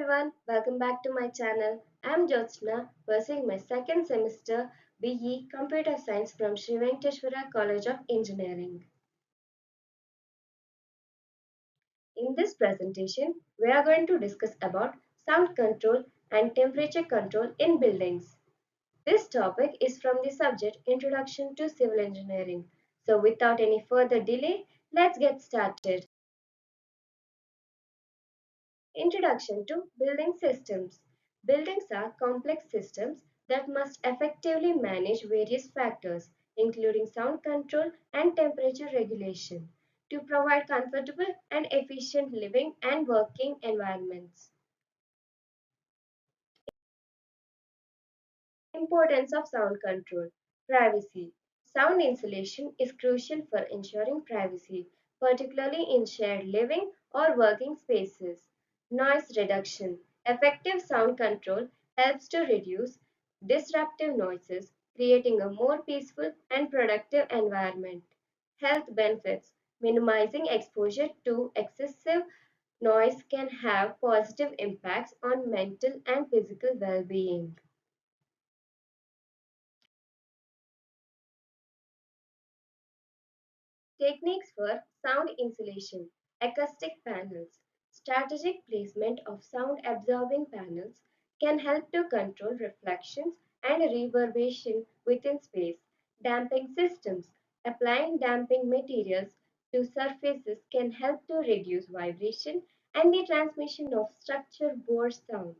everyone, welcome back to my channel. I am Jyotsna, pursuing my second semester BE Computer Science from Sri Venkateshwara College of Engineering. In this presentation, we are going to discuss about sound control and temperature control in buildings. This topic is from the subject Introduction to Civil Engineering. So without any further delay, let's get started. Introduction to Building Systems. Buildings are complex systems that must effectively manage various factors, including sound control and temperature regulation, to provide comfortable and efficient living and working environments. Importance of sound control. Privacy. Sound insulation is crucial for ensuring privacy, particularly in shared living or working spaces. Noise reduction. Effective sound control helps to reduce disruptive noises, creating a more peaceful and productive environment. Health benefits. Minimizing exposure to excessive noise can have positive impacts on mental and physical well-being. Techniques for sound insulation, acoustic panels. Strategic placement of sound absorbing panels can help to control reflections and reverberation within space. Damping systems. Applying damping materials to surfaces can help to reduce vibration and the transmission of structure-borne sound.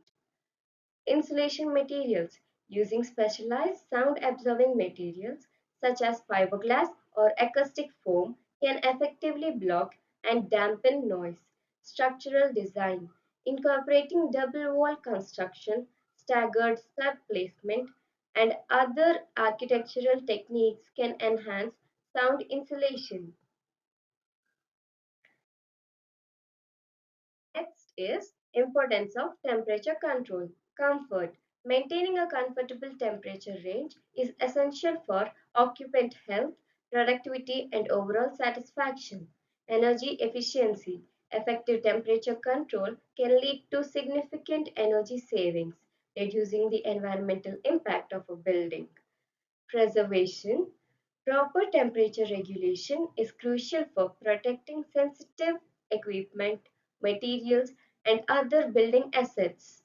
Insulation materials. Using specialized sound-absorbing materials such as fiberglass or acoustic foam can effectively block and dampen noise. Structural design. Incorporating double-wall construction, staggered stud placement, and other architectural techniques can enhance sound insulation. Next is importance of temperature control. Comfort. Maintaining a comfortable temperature range is essential for occupant health, productivity, and overall satisfaction. Energy efficiency. Effective temperature control can lead to significant energy savings, reducing the environmental impact of a building. Preservation. Proper temperature regulation is crucial for protecting sensitive equipment, materials, and other building assets.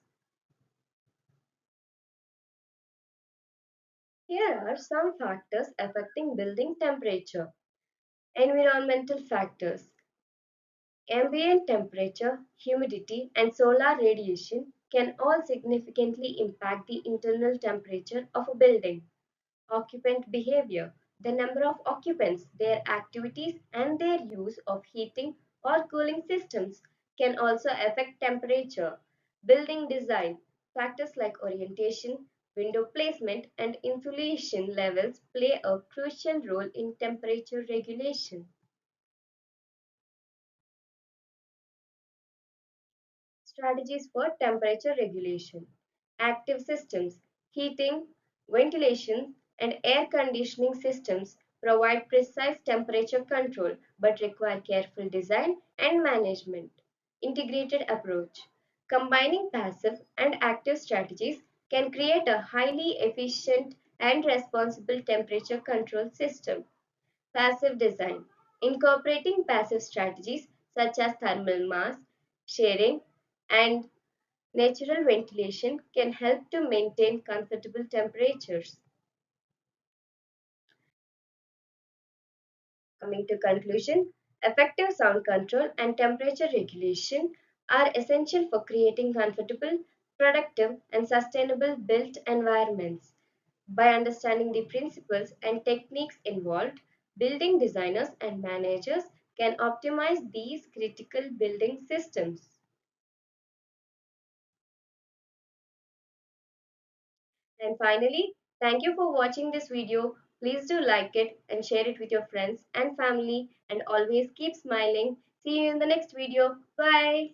Here are some factors affecting building temperature. Environmental factors. Ambient temperature, humidity, and solar radiation can all significantly impact the internal temperature of a building. Occupant behavior. The number of occupants, their activities, and their use of heating or cooling systems can also affect temperature. Building design. Factors like orientation, window placement, and insulation levels play a crucial role in temperature regulation. Strategies for temperature regulation. Active systems, heating, ventilation, and air conditioning systems provide precise temperature control but require careful design and management. Integrated approach. Combining passive and active strategies can create a highly efficient and responsible temperature control system. Passive design. Incorporating passive strategies such as thermal mass, sharing, and natural ventilation can help to maintain comfortable temperatures. Coming to conclusion, effective sound control and temperature regulation are essential for creating comfortable, productive, and sustainable built environments. By understanding the principles and techniques involved, building designers and managers can optimize these critical building systems. And finally, thank you for watching this video. Please do like it and share it with your friends and family, and always keep smiling. See you in the next video. Bye.